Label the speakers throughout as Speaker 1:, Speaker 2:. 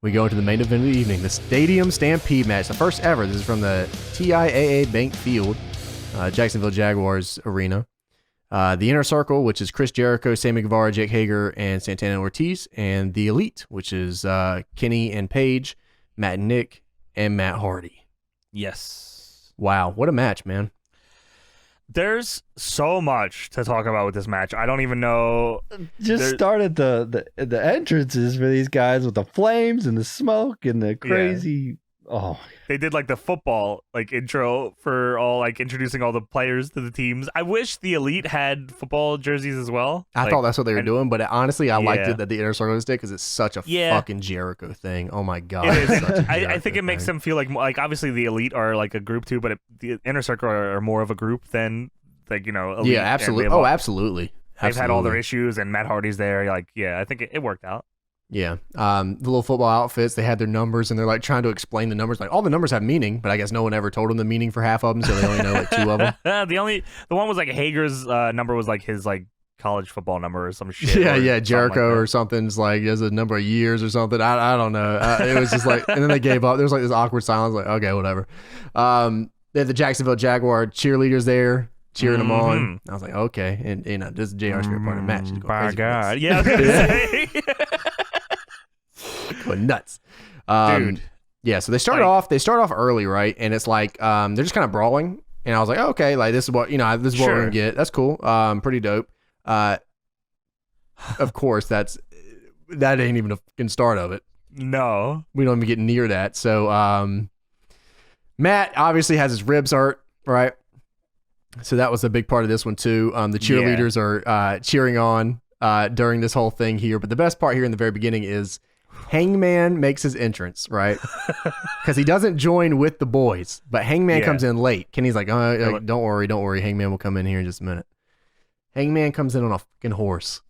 Speaker 1: we go into the main event of the evening, the Stadium Stampede match, the first ever. This is from the TIAA Bank Field, Jacksonville Jaguars Arena. The Inner Circle, which is Chris Jericho, Sammy Guevara, Jake Hager, and Santana Ortiz. And the Elite, which is Kenny and Paige, Matt and Nick, and Matt Hardy.
Speaker 2: Yes.
Speaker 1: Wow, what a match, man.
Speaker 2: There's so much to talk about with this match. I don't even know.
Speaker 3: Just started the entrances for these guys with the flames and the smoke and the crazy. Oh,
Speaker 2: they did like the football intro for all introducing all the players to the teams. I wish the Elite had football jerseys as well.
Speaker 1: I thought that's what they were doing, but honestly, I liked it that the Inner Circle did because it's such a fucking Jericho thing. Oh my god!
Speaker 2: I think it makes them feel like obviously the Elite are like a group too, but the Inner Circle are more of a group than Elite.
Speaker 1: Yeah, absolutely. Oh, absolutely.
Speaker 2: They've had all their issues, and Matt Hardy's there. I think it worked out.
Speaker 1: Yeah. The little football outfits, they had their numbers, and they're trying to explain the numbers. All the numbers have meaning, but I guess no one ever told them the meaning for half of them, so they only know two of them.
Speaker 2: The one was Hager's number was his college football number or some shit.
Speaker 1: Yeah, Jericho or something's has a number of years or something. I don't know. It was just and then they gave up. There was this awkward silence. Okay, whatever. They had the Jacksonville Jaguar cheerleaders there cheering them on. I was like, okay, and this is JR's favorite part of the match.
Speaker 2: My God, yeah. I was gonna say.
Speaker 1: Going nuts,
Speaker 2: dude.
Speaker 1: Yeah, so they start off early, right? And it's they're just kind of brawling, and I was like, oh, okay, this is what this is what we're gonna get. That's cool. Pretty dope. Of course, that ain't even a fucking start of it.
Speaker 2: No,
Speaker 1: we don't even get near that. So Matt obviously has his ribs hurt, right? So that was a big part of this one too. The cheerleaders are cheering on during this whole thing here, but the best part here in the very beginning is Hangman makes his entrance, right? Because he doesn't join with the boys, but Hangman comes in late. Kenny's like, don't worry. Hangman will come in here in just a minute. Hangman comes in on a fucking horse.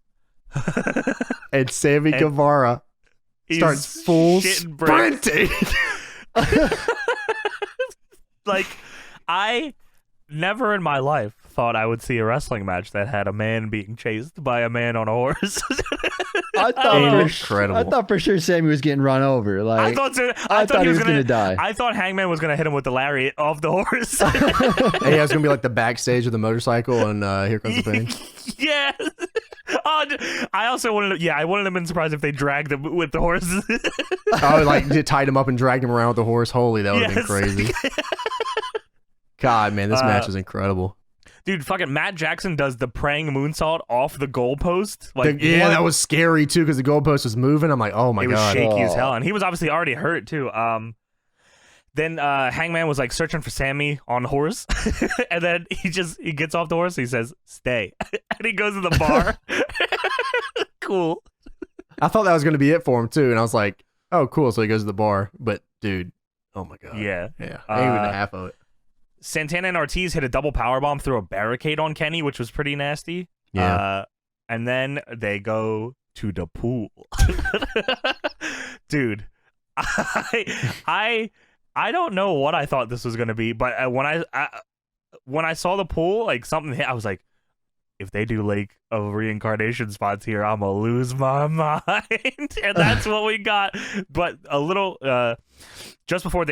Speaker 1: And Sammy Guevara starts full sprinting.
Speaker 2: I never in my life thought I would see a wrestling match that had a man being chased by a man on a horse.
Speaker 3: I thought for sure Sammy was getting run over.
Speaker 2: I thought he was gonna
Speaker 3: die.
Speaker 2: I thought Hangman was gonna hit him with the lariat off the horse.
Speaker 1: Hey, it's gonna be like the backstage of the motorcycle, and Here Comes the Pain.
Speaker 2: Yeah. I also wanted to, I wouldn't have been surprised if they dragged him with the horse.
Speaker 1: Tied him up and dragged him around with the horse. Holy, that would have been crazy. God, man, this match is incredible.
Speaker 2: Dude, fucking Matt Jackson does the praying moonsault off the goalpost.
Speaker 1: That was scary too because the goalpost was moving. I'm like, oh my god,
Speaker 2: it was shaky as hell, and he was obviously already hurt too. Then Hangman was searching for Sammy on the horse, and then he gets off the horse. And he says, "Stay," and he goes to the bar. Cool.
Speaker 1: I thought that was gonna be it for him too, and I was like, oh, cool. So he goes to the bar, but dude, oh my god,
Speaker 2: yeah,
Speaker 1: ain't even half of it.
Speaker 2: Santana and Ortiz hit a double powerbomb through a barricade on Kenny, which was pretty nasty.
Speaker 1: Yeah.
Speaker 2: And then they go to the pool. Dude, I don't know what I thought this was going to be, but when I saw the pool, something hit, I was like, if they do Lake of Reincarnation spots here, I'm going to lose my mind. And that's what we got. But a little... just before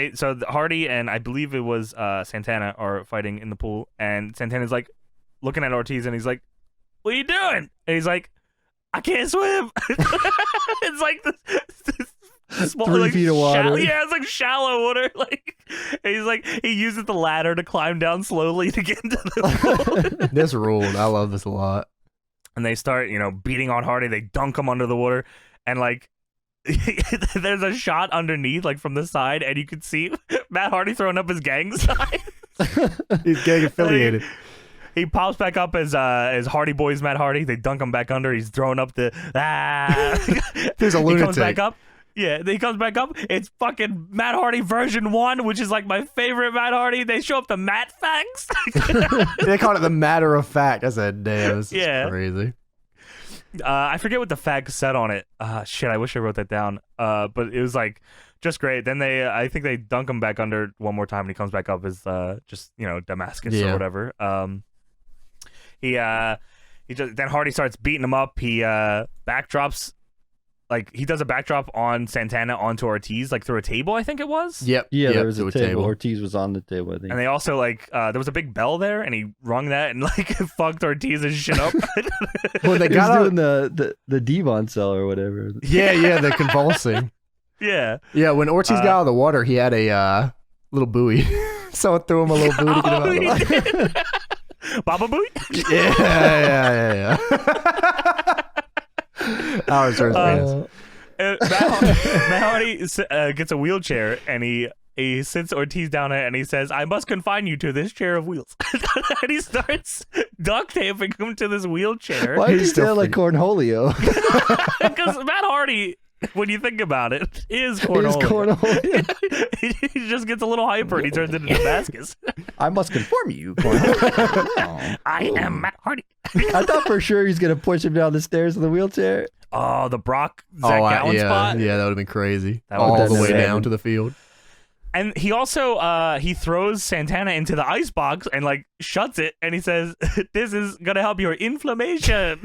Speaker 2: Hardy and I believe it was Santana are fighting in the pool, and Santana's looking at Ortiz, and he's like, "What are you doing?" And he's like, "I can't swim." It's this small,
Speaker 3: 3 feet of water.
Speaker 2: It's shallow water. And he's he uses the ladder to climb down slowly to get into the pool.
Speaker 1: This ruled. I love this a lot.
Speaker 2: And they start, beating on Hardy. They dunk him under the water, and there's a shot underneath, from the side, and you can see Matt Hardy throwing up his gang sign.
Speaker 1: He's gang affiliated.
Speaker 2: He pops back up as Hardy Boys Matt Hardy. They dunk him back under. He's throwing up the
Speaker 1: There's a lunatic.
Speaker 2: He comes back up. Yeah, he comes back up. It's fucking Matt Hardy version 1, which is my favorite Matt Hardy. They show up the Matt facts.
Speaker 1: They called it the matter of fact. I said, damn, this is crazy.
Speaker 2: I forget what the fact said on it. Shit, I wish I wrote that down. But it was just great. Then I think they dunk him back under one more time, and he comes back up as just Damascus or whatever. Then Hardy starts beating him up. He backdrops like he does a backdrop on Santana onto Ortiz, like through a table, I think it was.
Speaker 1: Yep.
Speaker 3: Yeah,
Speaker 1: yep,
Speaker 3: there was
Speaker 1: to
Speaker 3: a table. Ortiz was on the table, I think.
Speaker 2: And they also like there was a big bell there, and he rung that and like fucked Ortiz's shit up.
Speaker 1: Well, they
Speaker 3: He was
Speaker 1: got
Speaker 3: doing the Devon cell or whatever.
Speaker 1: yeah, the convulsing.
Speaker 2: Yeah.
Speaker 1: Yeah, when Ortiz got out of the water, he had a little buoy. Someone threw him a little buoy to get him out of the water.
Speaker 2: Baba Booey?
Speaker 1: Yeah. I was sure
Speaker 2: Matt Hardy gets a wheelchair and he sits Ortiz down it and he says, "I must confine you to this chair of wheels." And he starts duct taping him to this wheelchair.
Speaker 3: Why did he sound like Cornholio?
Speaker 2: Because Matt Hardy, when you think about it, is Cornholio. He just gets a little hyper and he turns into Damascus.
Speaker 3: I must conform you, Cornholio.
Speaker 2: I am Matt Hardy.
Speaker 3: I thought for sure he's going to push him down the stairs in the wheelchair.
Speaker 2: Oh, the Brock Zach Gallen spot?
Speaker 1: Yeah, that would have been crazy.
Speaker 2: That
Speaker 1: all
Speaker 2: would've
Speaker 1: the
Speaker 2: been
Speaker 1: way
Speaker 3: insane.
Speaker 1: down to the field.
Speaker 2: And he also he throws Santana into the ice box and like shuts it, and he says, "This is gonna help your inflammation."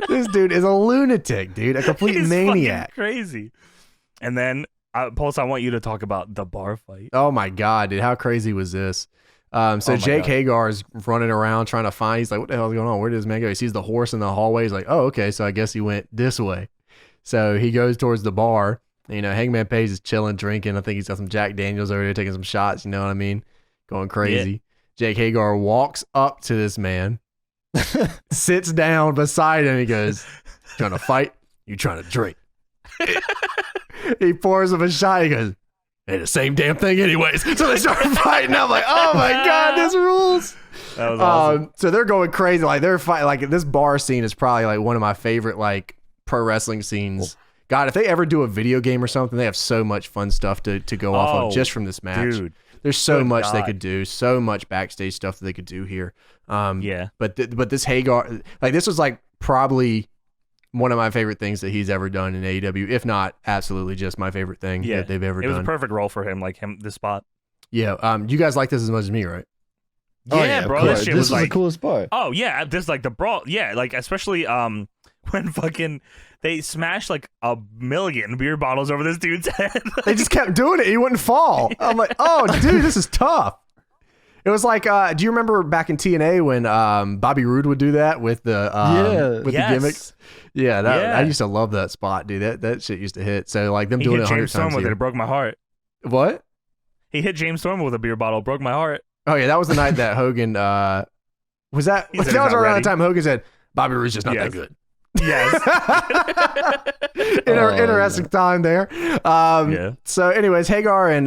Speaker 1: This dude is a lunatic, dude, a complete
Speaker 2: He's
Speaker 1: maniac.
Speaker 2: fucking crazy. And then, Pulse, I want you to talk about the bar fight.
Speaker 1: Oh my god, dude, how crazy was this? So
Speaker 2: Oh my
Speaker 1: Jake
Speaker 2: God.
Speaker 1: Hagar is running around trying to find. He's like, "What the hell is going on? Where did this man go?" He sees the horse in the hallway. He's like, "Oh, okay, so I guess he went this way." So he goes towards the bar. You know, Hangman Page is chilling, drinking. I think he's got some Jack Daniels over there taking some shots. You know what I mean? Going crazy. Jake Hagar walks up to this man, sits down beside him. He goes, "Trying to fight? You trying to drink?" He pours him a shot. He goes, "Hey, the same damn thing anyways." So they start fighting. I'm like, "Oh my god, this rules."
Speaker 2: That was awesome.
Speaker 1: So they're going crazy. Like they're fighting. Like this bar scene is probably like one of my favorite like pro wrestling scenes. God, if they ever do a video game or something, they have so much fun stuff to go off of just from this match.
Speaker 2: Dude.
Speaker 1: There's so
Speaker 2: Good
Speaker 1: much they
Speaker 2: God.
Speaker 1: could do, so much backstage stuff that they could do here.
Speaker 2: Yeah.
Speaker 1: But this Hagar, like this was like probably one of my favorite things that he's ever done in AEW, if not absolutely just my favorite thing that they've ever
Speaker 2: It was
Speaker 1: done.
Speaker 2: a perfect role for him, this spot.
Speaker 1: Yeah. You guys like this as much as me, right?
Speaker 2: Yeah,
Speaker 3: of
Speaker 2: bro.
Speaker 3: course.
Speaker 2: This shit
Speaker 3: This
Speaker 2: was
Speaker 3: was
Speaker 2: like,
Speaker 3: the coolest part.
Speaker 2: oh yeah, this like the brawl. Yeah, like especially when fucking they smashed like 1 million beer bottles over this dude's head.
Speaker 1: They just kept doing it. He wouldn't fall. I'm like, oh, dude, this is tough. It was like, do you remember back in TNA when Bobby Roode would do that with the the gimmicks? Yeah, I used to love that spot, dude. That shit used to hit. So like them
Speaker 2: He
Speaker 1: doing
Speaker 2: hit
Speaker 1: it 100
Speaker 2: James Storm
Speaker 1: times
Speaker 2: with it.
Speaker 1: here.
Speaker 2: It broke my heart.
Speaker 1: What?
Speaker 2: He hit James Storm with a beer bottle. Broke my heart.
Speaker 1: Oh yeah, that was the night that Hogan was that.
Speaker 2: He said
Speaker 1: That
Speaker 2: he's
Speaker 1: was
Speaker 2: not
Speaker 1: around
Speaker 2: ready.
Speaker 1: the time Hogan said Bobby Roode's just not
Speaker 2: Yes.
Speaker 1: that good.
Speaker 2: Yes.
Speaker 1: Interesting time there.
Speaker 2: Yeah.
Speaker 1: So, anyways, Hagar and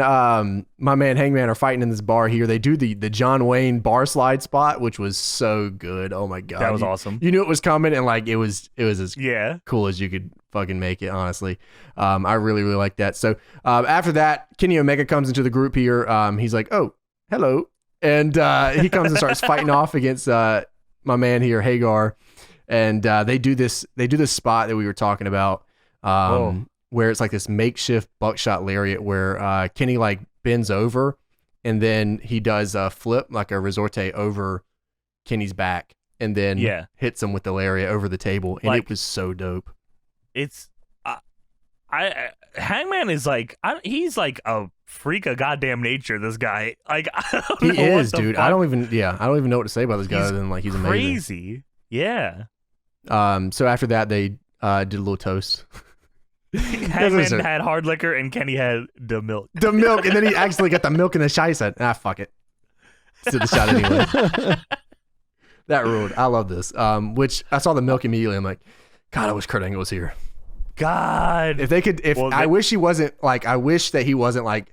Speaker 1: my man Hangman are fighting in this bar here. They do the John Wayne bar slide spot, which was so good. Oh my god,
Speaker 2: That was awesome.
Speaker 1: You knew it was coming, and like it was as
Speaker 2: Yeah.
Speaker 1: cool as you could fucking make it. Honestly, I really like that. So after that, Kenny Omega comes into the group here. He's like, "Oh, hello," and he comes and starts fighting off against my man here, Hagar. And they do this spot that we were talking about, where it's like this makeshift buckshot lariat where Kenny like bends over, and then he does a flip like a resorte over Kenny's back, and then hits him with the lariat over the table, and it was so dope.
Speaker 2: It's Hangman is like he's like a freak of goddamn nature. This guy, like I don't
Speaker 1: He
Speaker 2: know
Speaker 1: is,
Speaker 2: what the
Speaker 1: dude.
Speaker 2: fuck.
Speaker 1: I don't even know what to say about this guy other than like he's amazing.
Speaker 2: Crazy. Yeah.
Speaker 1: So after that, they did a little toast.
Speaker 2: Hangman had hard liquor and Kenny had the milk.
Speaker 1: The milk, and then he actually got the milk in the shot. He said, fuck it. Let's do the shot anyway. That ruled. I love this. Which I saw the milk immediately. I'm like, God, I wish Kurt Angle was here.
Speaker 2: God.
Speaker 1: If they could, I wish he wasn't like, I wish that he wasn't like,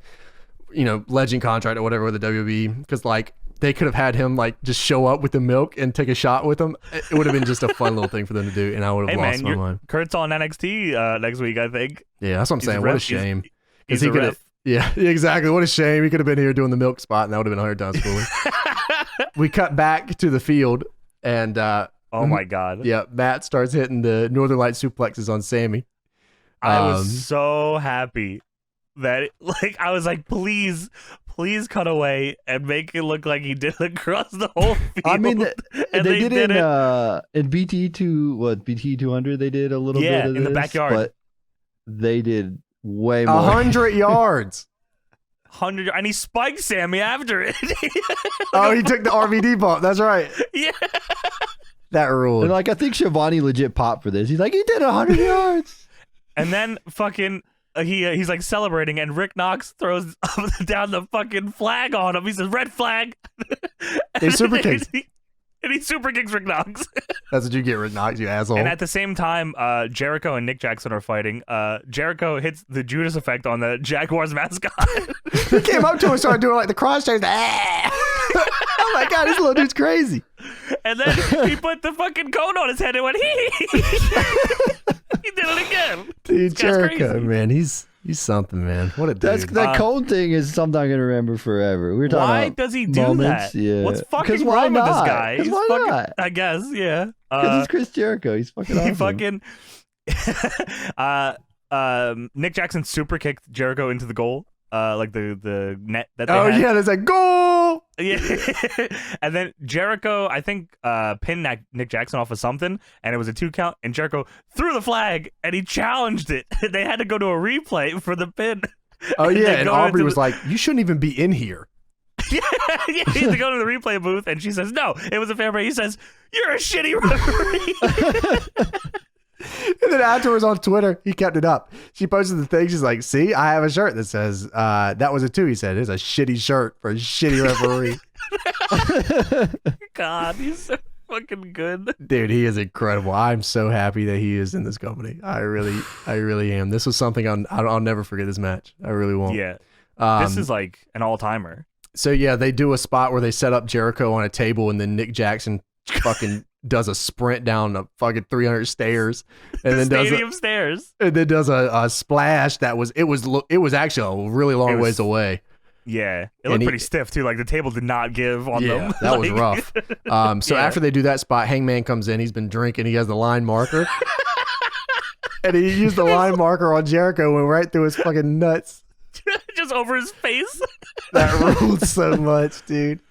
Speaker 1: legend contract or whatever with the WWE. Because like, they could have had him like just show up with the milk and take a shot with him. It would have been just a fun little thing for them to do, and I would have lost my mind.
Speaker 2: Kurt's on NXT next week, I think.
Speaker 1: Yeah, that's what I'm saying. What a shame.
Speaker 2: He's
Speaker 1: he
Speaker 2: a
Speaker 1: could
Speaker 2: ref.
Speaker 1: Yeah, exactly. What a shame. He could have been here doing the milk spot, and that would have been 100 times cooler. We cut back to the field, and
Speaker 2: oh my God.
Speaker 1: Yeah, Matt starts hitting the Northern Light suplexes on Sammy.
Speaker 2: I was so happy that I was like, please please cut away and make it look like he did it across the whole field.
Speaker 3: I mean,
Speaker 2: and
Speaker 3: they did in BT 200 they did a little bit of
Speaker 2: in the
Speaker 3: this,
Speaker 2: backyard.
Speaker 3: but they did way more.
Speaker 1: 100 yards.
Speaker 2: 100, and he spiked Sammy after it.
Speaker 1: Oh, he took the RVD bump. That's right.
Speaker 2: Yeah.
Speaker 1: That ruled.
Speaker 3: And like, I think Shivani legit popped for this. He's like, he did 100 yards.
Speaker 2: And then fucking he's like celebrating, and Rick Knox throws down the fucking flag on him. He says, "Red flag."
Speaker 1: They super kicks.
Speaker 2: And he super kicks Rick Knox.
Speaker 1: That's what you get, Rick Knox, you asshole.
Speaker 2: And at the same time, Jericho and Nick Jackson are fighting. Jericho hits the Judas effect on the Jaguars mascot.
Speaker 1: He came up to him and started doing like the cross chase. Oh my god, this little dude's crazy.
Speaker 2: And then he put the fucking cone on his head and went, hee. He did it again.
Speaker 1: Dude, Jericho, man, he's something, man. What a dude.
Speaker 3: That cone thing is something I'm gonna remember forever. We were talking
Speaker 2: why
Speaker 3: about
Speaker 2: does he do
Speaker 3: moments.
Speaker 2: that?
Speaker 3: Yeah.
Speaker 2: What's fucking
Speaker 3: why
Speaker 2: wrong with this
Speaker 3: not?
Speaker 2: guy?
Speaker 3: 'Cause
Speaker 2: He's
Speaker 3: why
Speaker 2: fucking,
Speaker 3: not?
Speaker 2: I guess, yeah.
Speaker 3: Because it's Chris Jericho. He's fucking awesome.
Speaker 2: He fucking Nick Jackson super kicked Jericho into the goal. Like the net that they had.
Speaker 1: Yeah, there's a goal.
Speaker 2: Yeah. And then Jericho, I think, pinned Nick Jackson off of something, and it was a 2 count, and Jericho threw the flag, and he challenged it. They had to go to a replay for the pin.
Speaker 1: Oh, yeah, and Aubrey was like, you shouldn't even be in here.
Speaker 2: Yeah, he had to go to the replay booth, and she says, no, it was a fair play. He says, you're a shitty referee.
Speaker 1: And then afterwards on Twitter, he kept it up. She posted the thing. She's like, see, I have a shirt that says, that was a 2. He said, it's a shitty shirt for a shitty referee.
Speaker 2: God, he's so fucking good.
Speaker 1: Dude, he is incredible. I'm so happy that he is in this company. I really am. This was something I'll never forget this match. I really won't.
Speaker 2: Yeah. This is like an all-timer.
Speaker 1: So, yeah, they do a spot where they set up Jericho on a table, and then Nick Jackson fucking does a sprint down the fucking 300 stairs, and then
Speaker 2: Stadium stairs,
Speaker 1: and then does a splash that was actually a really long ways away.
Speaker 2: Yeah, it looked pretty stiff too. Like the table did not give on them.
Speaker 1: That was rough. So after they do that spot, Hangman comes in. He's been drinking. He has the line marker, and he used the line marker on Jericho, went right through his fucking nuts.
Speaker 2: Just over his face.
Speaker 1: That ruled so much, dude.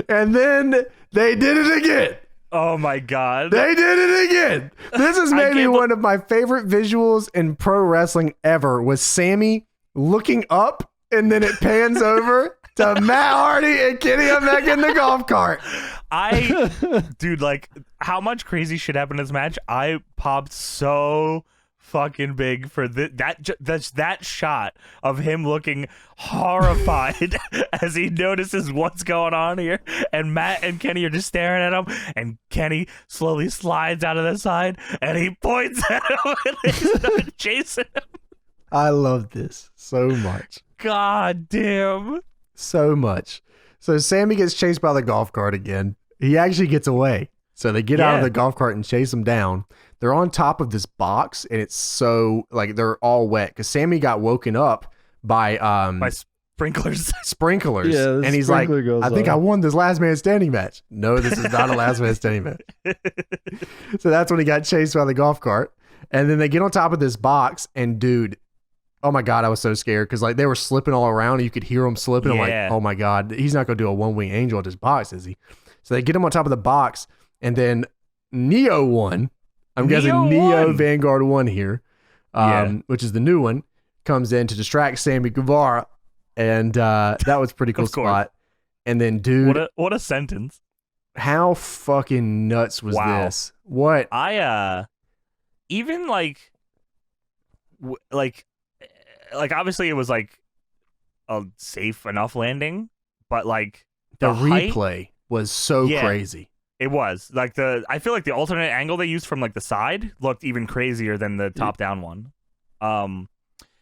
Speaker 1: And then they did it again.
Speaker 2: Oh my god.
Speaker 1: They did it again. This is maybe one of my favorite visuals in pro wrestling ever, was Sammy looking up and then it pans over to Matt Hardy and Kenny Omega in the golf cart.
Speaker 2: Dude, like, how much crazy shit happened in this match? I popped so fucking big for that shot of him looking horrified as he notices what's going on here, and Matt and Kenny are just staring at him, and Kenny slowly slides out of the side and he points at him and they start chasing him.
Speaker 1: I love this so much.
Speaker 2: God damn.
Speaker 1: So much. So Sammy gets chased by the golf cart again. He actually gets away. So they get out of the golf cart and chase him down. They're on top of this box, and it's so, like, they're all wet because Sammy got woken up by
Speaker 2: sprinklers.
Speaker 1: Sprinklers.
Speaker 3: Yeah,
Speaker 1: and he's like, I think I won this last man standing match. No, this is not a last man standing match. So that's when he got chased by the golf cart. And then they get on top of this box, and dude, oh my God, I was so scared because, like, they were slipping all around and you could hear them slipping.
Speaker 2: Yeah.
Speaker 1: I'm like, oh my God, he's not going to do a one-wing angel at this box, is he? So they get him on top of the box, and then Neo won. I'm guessing Neo Vanguard 1 here, which is the new one, comes in to distract Sammy Guevara, and that was a pretty cool spot. And then, dude,
Speaker 2: what a sentence!
Speaker 1: How fucking nuts was this? What
Speaker 2: even like obviously it was like a safe enough landing, but like
Speaker 1: the replay was so crazy.
Speaker 2: It was like I feel like the alternate angle they used from like the side looked even crazier than the top down one.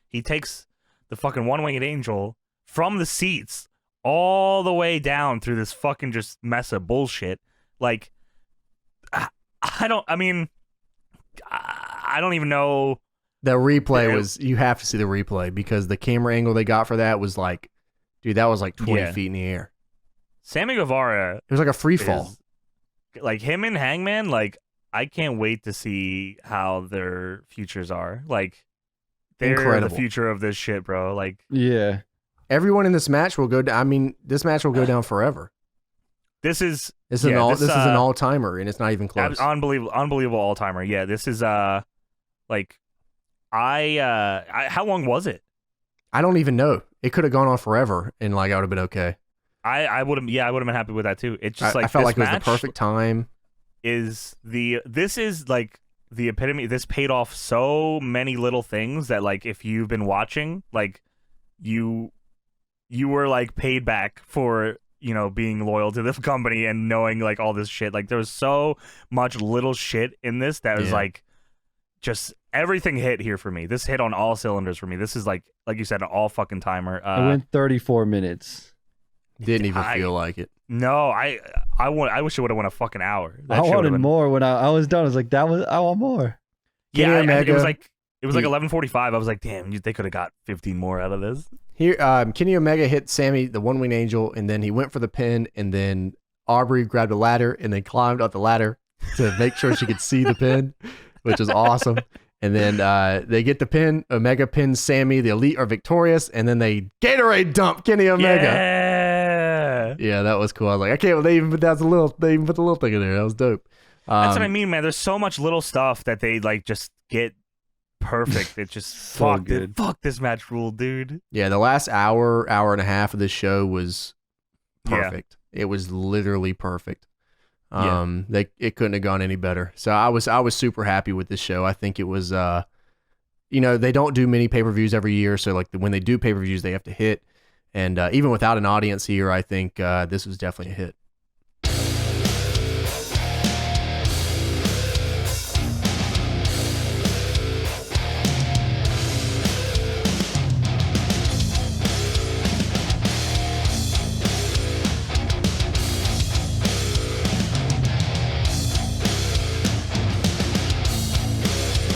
Speaker 2: He takes the fucking one-winged angel from the seats all the way down through this fucking just mess of bullshit. Like, I don't even know.
Speaker 1: The replay was, you have to see the replay because the camera angle they got for that was like, dude, that was like 20 feet in the air.
Speaker 2: Sammy Guevara. It
Speaker 1: was like a free fall.
Speaker 2: Like him and Hangman, like, I can't wait to see how their futures are. Like, they're the future of this shit, bro. Like,
Speaker 3: yeah.
Speaker 1: Everyone in this match will go down. I mean, this match will go down forever.
Speaker 2: This is
Speaker 1: This is an all timer, and it's not even close.
Speaker 2: Unbelievable all timer. Yeah, this is like how long was it?
Speaker 1: I don't even know. It could have gone on forever, and like I would have been okay.
Speaker 2: I would have been happy with that too. It's just like
Speaker 1: I felt
Speaker 2: this
Speaker 1: like it was the
Speaker 2: match
Speaker 1: perfect time.
Speaker 2: this is like the epitome. This paid off so many little things that like if you've been watching, like you were like paid back for being loyal to the company and knowing like all this shit. Like there was so much little shit in this that was like just everything hit here for me. This hit on all cylinders for me. This is like you said, an all fucking timer.
Speaker 3: It went 34 minutes.
Speaker 1: Didn't even feel like it.
Speaker 2: No, I wish it would have went a fucking hour.
Speaker 3: I wanted more when I was done. I was like, I want more.
Speaker 2: Yeah, it was like 11:45. I was like, damn, they could have got 15 more out of this.
Speaker 1: Here, Kenny Omega hit Sammy, the One Winged Angel, and then he went for the pin, and then Aubrey grabbed a ladder and then climbed up the ladder to make sure she could see the pin, which is awesome. And then they get the pin. Omega pins Sammy. The Elite are victorious, and then they Gatorade dump Kenny Omega. Yeah, that was cool. I was like, I can't believe they even put the little thing in there. That was dope.
Speaker 2: That's what I mean, man. There's so much little stuff that they like just get perfect. It just fuck this match ruled, dude.
Speaker 1: Yeah, the last hour and a half of this show was perfect. Yeah. It was literally perfect. It couldn't have gone any better. So I was super happy with this show. I think it was they don't do many pay-per-views every year, so like when they do pay-per-views they have to hit, and even without an audience here, I think this was definitely a hit.